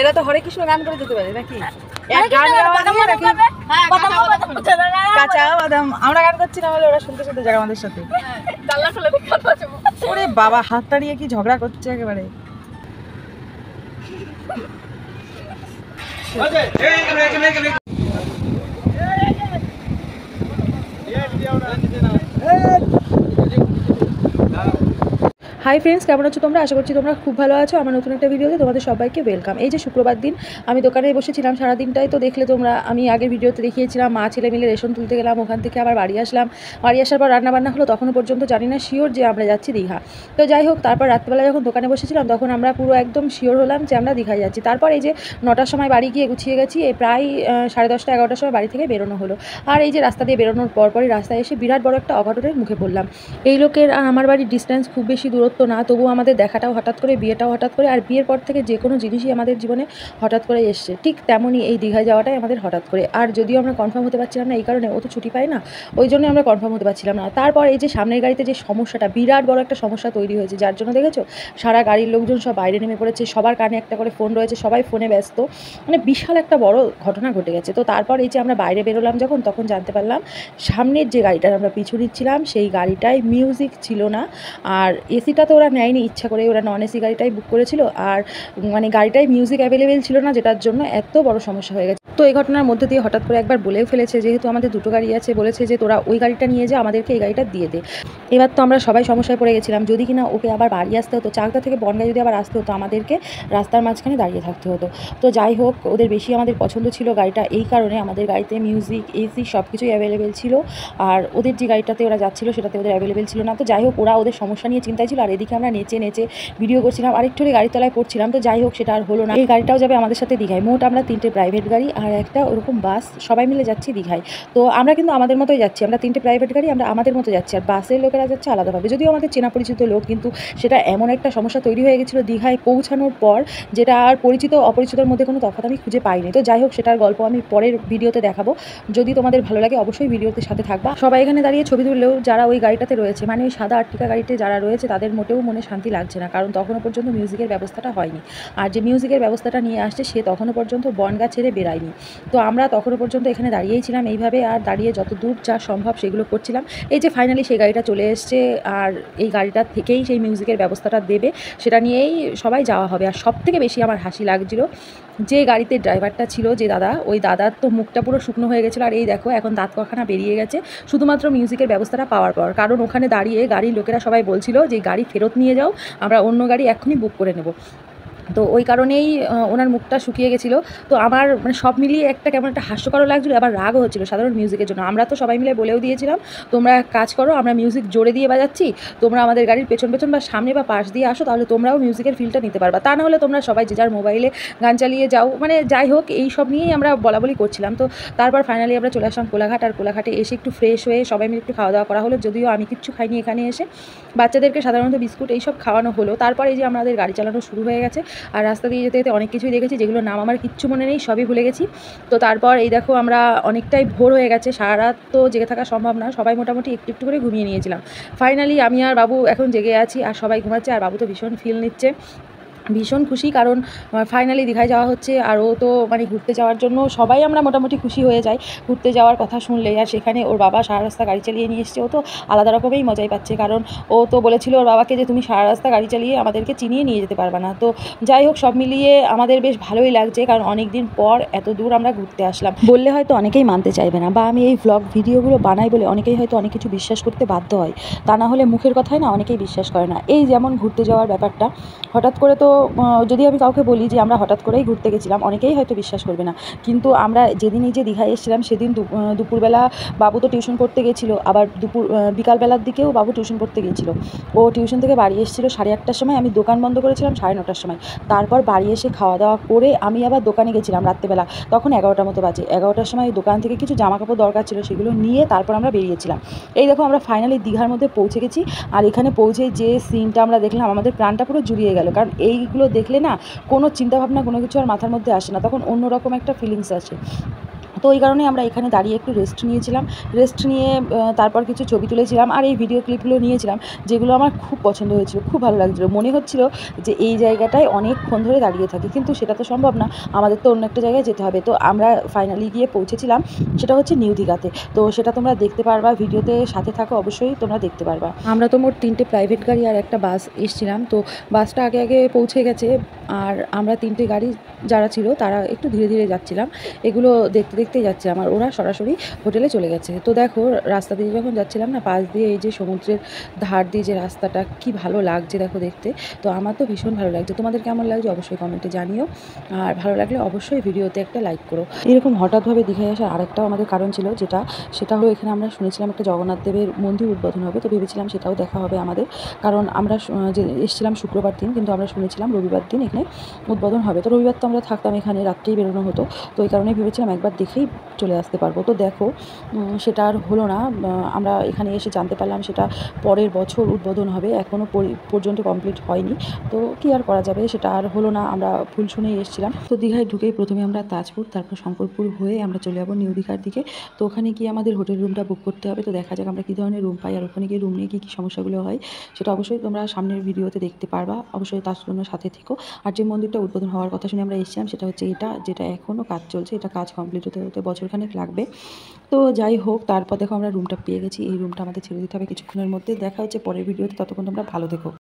এরা তো হরে কৃষ্ণ গান করে যেতে পারে নাকি? কাঁচা বাদাম আমরা গান করছি না বলে ওরা শুনতে শুনতে যাবে আমাদের সাথে। ওরে বাবা, হাতটা নিয়ে কি ঝগড়া করছে একেবারে। হাই ফ্রেন্ডস, কেমন আছো তোমরা? আশা করছি তোমরা খুব ভালো আছো। আমার নতুন একটা ভিডিওতে তোমাদের সবাইকে ওয়েলকাম। এই যে শুক্রবার দিন আমি দোকানে বসেছিলাম সারাদিনটাই, তো দেখলে তোমরা আমি আগের ভিডিওতে দেখিয়েছিলাম মা ছেলে মিলে রেশন তুলতে গেলাম, ওখান থেকে আবার বাড়ি আসলাম। বাড়ি আসার পর রান্নাবান্না হলো, তখনও পর্যন্ত জানি না শিওর যে আমরা যাচ্ছি দীঘা। তো যাই হোক, তারপর রাত্রিবেলা যখন দোকানে বসেছিলাম তখন আমরা পুরো একদম শিওর হলাম যে আমরা দীঘায় যাচ্ছি। তারপর এই যে 9টার সময় বাড়ি গিয়ে গুছিয়ে গেছি, প্রায় 10:30 11টার সময় বাড়ি থেকে বেরোনো হলো। আর এই যে রাস্তা দিয়ে বেরোনোর পরপরই রাস্তায় এসে বিরাট বড় একটা অঘটনের মুখে পড়লাম। এই লোকের আর আমার বাড়ির ডিস্টেন্স খুব বেশি দূরত্ব না, তবুও আমাদের দেখাটাও হঠাৎ করে, বিয়েটাও হঠাৎ করে, আর বিয়ের পর থেকে যে কোনো জিনিসই আমাদের জীবনে হঠাৎ করে এসছে। ঠিক তেমনই এই দীঘায় যাওয়াটাই আমাদের হঠাৎ করে। আর যদিও আমরা কনফার্ম হতে পারছিলাম না এই কারণে, ও তো ছুটি পাই না, ওই জন্য আমরা কনফার্ম হতে পারছিলাম না। তারপর এই যে সামনের গাড়িতে যে সমস্যাটা, বিরাট বড় একটা সমস্যা তৈরি হয়েছে, যার জন্য দেখেছো সারা গাড়ির লোকজন সব বাইরে নেমে পড়েছে, সবার কানে একটা করে ফোন রয়েছে, সবাই ফোনে ব্যস্ত, মানে বিশাল একটা বড় ঘটনা ঘটে গেছে। তো তারপর এই যে আমরা বাইরে বেরোলাম যখন, তখন জানতে পারলাম সামনের যে গাড়িটার আমরা পিছু নিচ্ছিলাম সেই গাড়িটায় মিউজিক ছিল না। আর এসিটা তো ওরা নেয়নি ইচ্ছা করে, ওরা নন এসি গাড়িটাই বুক করেছিল, আর মানে গাড়িটায় মিউজিক অ্যাভেলেবেল ছিল না, যেটার জন্য এত বড় সমস্যা হয়ে গেছে। তো এই ঘটনার মধ্যে দিয়ে হঠাৎ করে একবার বলেও ফেলেছে, যেহেতু আমাদের দুটো গাড়ি আছে, বলেছে যে তোরা ওই গাড়িটা নিয়ে যা, আমাদেরকে এই গাড়িটা দিয়ে দে। এবার তো আমরা সবাই সমস্যায় পড়ে গেছিলাম, যদি কিনা ওকে আবার বাড়ি আসতে হতো, চাকদা থেকে বনগাঁ যদি আবার আসতে হতো, আমাদেরকে রাস্তার মাঝখানে দাঁড়িয়ে থাকতে হতো। তো যাই হোক, ওদের বেশি আমাদের পছন্দ ছিল গাড়িটা, এই কারণে আমাদের গাড়িতে মিউজিক, এসি সব কিছুই অ্যাভেলেবেল ছিল। আর ওদের যে গাড়িটাতে ওরা যাচ্ছিল সেটাতে ওদের অ্যাভেলেবেল ছিল না। তো যাই হোক, ওরা ওদের সমস্যা নিয়ে চিন্তায় ছিল, আর এদিকে আমরা নেচে নেচে ভিডিও করছিলাম, আরেকটু গাড়ির তলায় পড়ছিলাম। তো যাই হোক, সেটা আর হলো না। এই গাড়িটাও যাবে আমাদের সাথে দীঘায়। মোট আমরা 3টে প্রাইভেট গাড়ি আর একটা ওরকম বাস, সবাই মিলে যাচ্ছি দীঘায়। তো আমরা কিন্তু আমাদের মতোই যাচ্ছি, আমরা 3টে প্রাইভেট গাড়ি, আমরা আমাদের মতো যাচ্ছি, আর বাসের লোকেরা যাচ্ছে আলাদাভাবে, যদিও আমাদের চেনা পরিচিত লোক, কিন্তু সেটা এমন একটা সমস্যা তৈরি হয়ে গেছিলো দীঘায় পৌঁছানোর পর, যেটা আর পরিচিত অপরিচিতর মধ্যে কোনো তফাৎ আমি খুঁজে পাইনি। তো যাই হোক, সেটার গল্প আমি পরের ভিডিওতে দেখাবো। যদি তোমাদের ভালো লাগে অবশ্যই ভিডিওতে সাথে থাকবা। সবাই এখানে দাঁড়িয়ে ছবি তুললেও যারা ওই গাড়িটাতে রয়েছে, মানে ওই সাদা আর্টিকা গাড়িতে যারা রয়েছে, তাদের মোটেও মনে শান্তি লাগছে না, কারণ তখনও পর্যন্ত মিউজিকের ব্যবস্থাটা হয়নি। আর যে মিউজিকের ব্যবস্থাটা নিয়ে আসছে সে তখনও পর্যন্ত বনগাঁ ছেড়ে বেরায়নি। তো আমরা তখনও পর্যন্ত এখানে দাঁড়িয়েই ছিলাম এইভাবে, আর দাঁড়িয়ে যত দূর যা সম্ভব সেগুলো করছিলাম। এই যে ফাইনালি সেই গাড়িটা চলে এসছে, আর এই গাড়িটা থেকেই সেই মিউজিকের ব্যবস্থাটা দেবে, সেটা নিয়েই সবাই যাওয়া হবে। আর সবথেকে বেশি আমার হাসি লাগছিল যে গাড়িতে ড্রাইভারটা ছিল, যে দাদা, ওই দাদার তো মুখটা পুরো শুকনো হয়ে গেছিলো, আর এই দেখো এখন দাঁত কখানা বেরিয়ে গেছে শুধুমাত্র মিউজিকের ব্যবস্থাটা পাওয়ার পর। কারণ ওখানে দাঁড়িয়ে গাড়ির লোকেরা সবাই বলছিল যে গাড়ি ফেরত নিয়ে যাও, আমরা অন্য গাড়ি এক্ষুনি বুক করে নেব। তো ওই কারণেই ওনার মুখটা শুকিয়ে গেছিলো। তো আমার মানে সব মিলিয়ে একটা কেমন একটা হাস্যকরও লাগছিলো, আবার রাগও হচ্ছিলো সাধারণ মিউজিকের জন্য। আমরা তো সবাই মিলে বলেও দিয়েছিলাম, তোমরা এক কাজ করো, আমরা মিউজিক জোরে দিয়ে বাজাচ্ছি, তোমরা আমাদের গাড়ির পেছন পেছন বা সামনে বা পাশ দিয়ে আসো, তাহলে তোমরাও মিউজিকের ফিলটা নিতে পারবা। তা না হলে তোমরা সবাই যে যার মোবাইলে গান চালিয়ে যাও। মানে যাই হোক, এই সব নিয়েই আমরা বলাবলি করছিলাম। তো তারপর ফাইনালি আমরা চলে আসলাম কোলাঘাট, আর কোলাঘাটে এসে একটু ফ্রেশ হয়ে সবাই মিলে একটু খাওয়া দাওয়া করা হলো, যদিও আমি কিচ্ছু খাইনি এখানে এসে, বাচ্চাদেরকে সাধারণত বিস্কুট এইসব খাওয়ানো হলো। তারপর এই যে আমাদের গাড়ি চালানো শুরু হয়ে গেছে, আর রাস্তা দিয়ে যেতে যেতে অনেক কিছুই দেখেছি, যেগুলোর নাম আমার কিচ্ছু মনে নেই, সবই ভুলে গেছি। তো তারপর এই দেখো, আমরা অনেকটাই ভোর হয়ে গেছে, সারা রাত তো জেগে থাকা সম্ভব না, সবাই মোটামুটি একটু একটু করে ঘুমিয়ে নিয়েছিলাম। ফাইনালি আমি আর বাবু এখন জেগে আছি, আর সবাই ঘুমাচ্ছে, আর বাবু তো ভীষণ ফিল নিচ্ছে, ভীষণ খুশি, কারণ ফাইনালি দীঘায় যাওয়া হচ্ছে। আর ও তো মানে ঘুরতে যাওয়ার জন্য সবাই আমরা মোটামুটি খুশি হয়ে যাই ঘুরতে যাওয়ার কথা শুনলেই। আর সেখানে ওর বাবা সারা রাস্তা গাড়ি চালিয়ে নিয়ে এসছে, ও তো আলাদা রকমেই মজাই পাচ্ছে, কারণ ও তো বলেছিল ওর বাবাকে যে তুমি সারা রাস্তা গাড়ি চালিয়ে আমাদেরকে চিনিয়ে নিয়ে যেতে পারবে না। তো যাই হোক, সব মিলিয়ে আমাদের বেশ ভালোই লাগছে, কারণ অনেক দিন পর এত দূর আমরা ঘুরতে আসলাম। বললে হয়তো অনেকেই মানতে চাইবে না, বা আমি এই ভ্লগ ভিডিওগুলো বানাই বলে অনেকেই হয়তো অনেক কিছু বিশ্বাস করতে বাধ্য হয়, তা না হলে মুখের কথায় না অনেকেই বিশ্বাস করে না। এই যেমন ঘুরতে যাওয়ার ব্যাপারটা, হঠাৎ করে তো যদি আমি কাউকে বলি যে আমরা হঠাৎ করেই ঘুরতে গেছিলাম, অনেকেই হয়তো বিশ্বাস করবে না। কিন্তু আমরা যেদিন এই যে দীঘায় এসেছিলাম, সেদিন দুপুরবেলা বাবু তো টিউশন পড়তে গেছিলো, আবার বিকালবেলার দিকেও বাবু টিউশন পড়তে গিয়েছিলো। ও টিউশন থেকে বাড়ি এসেছিলো 8:30টার সময়, আমি দোকান বন্ধ করেছিলাম 9:30টার সময়। তারপর বাড়ি এসে খাওয়া দাওয়া করে আমি আবার দোকানে গেছিলাম রাত্রেবেলা, তখন 11টা মতো বাজে। 11টার সময় দোকান থেকে কিছু জামাকাপড় দরকার ছিল, সেগুলো নিয়ে তারপর আমরা বেরিয়েছিলাম। এই দেখো, আমরা ফাইনালি দীঘার মধ্যে পৌঁছে গেছি। আর এখানে পৌঁছে যে সিনটা আমরা দেখলাম, আমাদের প্রাণটা পুরো জুড়িয়ে গেল, কারণ এইগুলো দেখলে না কোনো চিন্তাভাবনা কোনো কিছু আর মাথার মধ্যে আসে না, তখন অন্যরকম একটা ফিলিংস আসে। তো ওই কারণে আমরা এখানে দাঁড়িয়ে একটু রেস্ট নিয়েছিলাম। রেস্ট নিয়ে তারপর কিছু ছবি তুলেছিলাম আর এই ভিডিও ক্লিপগুলো নিয়েছিলাম, যেগুলো আমার খুব পছন্দ হয়েছিল, খুব ভালো লাগছিলো। মনে হচ্ছিল যে এই জায়গাটায় অনেকক্ষণ ধরে দাঁড়িয়ে থাকি, কিন্তু সেটা তো সম্ভব না, আমাদের তো অন্য একটা জায়গায় যেতে হবে। তো আমরা ফাইনালি গিয়ে পৌঁছেছিলাম, সেটা হচ্ছে নিউ দীঘাতে। তো সেটা তোমরা দেখতে পারবা ভিডিওতে, সাথে থাকো অবশ্যই, তোমরা দেখতে পারবা। আমরা তো মোট 3টে প্রাইভেট গাড়ি আর একটা বাস এসেছিলাম। তো বাসটা আগে আগে পৌঁছে গেছে আর আমরা 3টে গাড়ি যারা ছিল তারা একটু ধীরে ধীরে যাচ্ছিলাম, এগুলো দেখতে দেখতেই যাচ্ছিলাম আর ওরা সরাসরি হোটেলে চলে গেছে। তো দেখো রাস্তা দিয়ে যখন যাচ্ছিলাম না, পাশ দিয়ে এই যে সমুদ্রের ধার দিয়ে যে রাস্তাটা, কি ভালো লাগছে দেখো দেখতে। তো আমার তো ভীষণ ভালো লাগছে, তোমাদের কেমন লাগছে অবশ্যই কমেন্টে জানিও, আর ভালো লাগলে অবশ্যই ভিডিওতে একটা লাইক করো। এরকম হঠাৎভাবে দীঘায় আসার আরেকটাও আমাদের কারণ ছিল, সেটা হলো এখানে আমরা শুনেছিলাম একটা জগন্নাথ দেবের মন্দির উদ্বোধন হবে, তো ভেবেছিলাম সেটাও দেখা হবে আমাদের। কারণ আমরা যে এসেছিলাম শুক্রবার দিন, কিন্তু আমরা শুনেছিলাম রবিবার দিন এখানে উদ্বোধন হবে। তো রবিবার তো আমরা থাকতাম এখানে, রাত্রেই বেরোনো হতো, তো এই কারণেই ভেবেছিলাম একবার দেখেই চলে আসতে পারবো। তো দেখো সেটা আর হলো না, আমরা এখানে এসে জানতে পারলাম সেটা পরের বছর উদ্বোধন হবে, এখনও পর্যন্ত কমপ্লিট হয়নি। তো কী আর করা যাবে, সেটা আর হলো না, আমরা ভুল শুনেই এসেছিলাম। তো দীঘায় ঢুকেই প্রথমে আমরা তাজপুর, তারপর শঙ্করপুর হয়ে আমরা চলে যাবো নিউ দীঘার দিকে। তো ওখানে গিয়ে আমাদের হোটেল রুমটা বুক করতে হবে। তো দেখা যাক আমরা কী ধরনের রুম পাই, আর ওখানে গিয়ে রুম নিয়ে কী কী সমস্যাগুলো হয় সেটা অবশ্যই তোমরা সামনের ভিডিওতে দেখতে পারবা, অবশ্যই তার জন্য সাথে থেকো। আর যে মন্দিরটা উদ্বোধন হওয়ার কথা শুনে আমরা এসেছিলাম সেটা হচ্ছে এটা, যেটা এখনও কাজ চলছে, এটা কাজ কমপ্লিট হতে হতে বছরখানেক লাগবে। তো যাই হোক, তারপর দেখো আমরা রুমটা পেয়ে গেছি, এই রুমটা আমাদের ছেড়ে দিতে হবে কিছুক্ষণের মধ্যে। দেখা হচ্ছে পরের ভিডিওতে, ততক্ষণ তোমরা ভালো থেকো।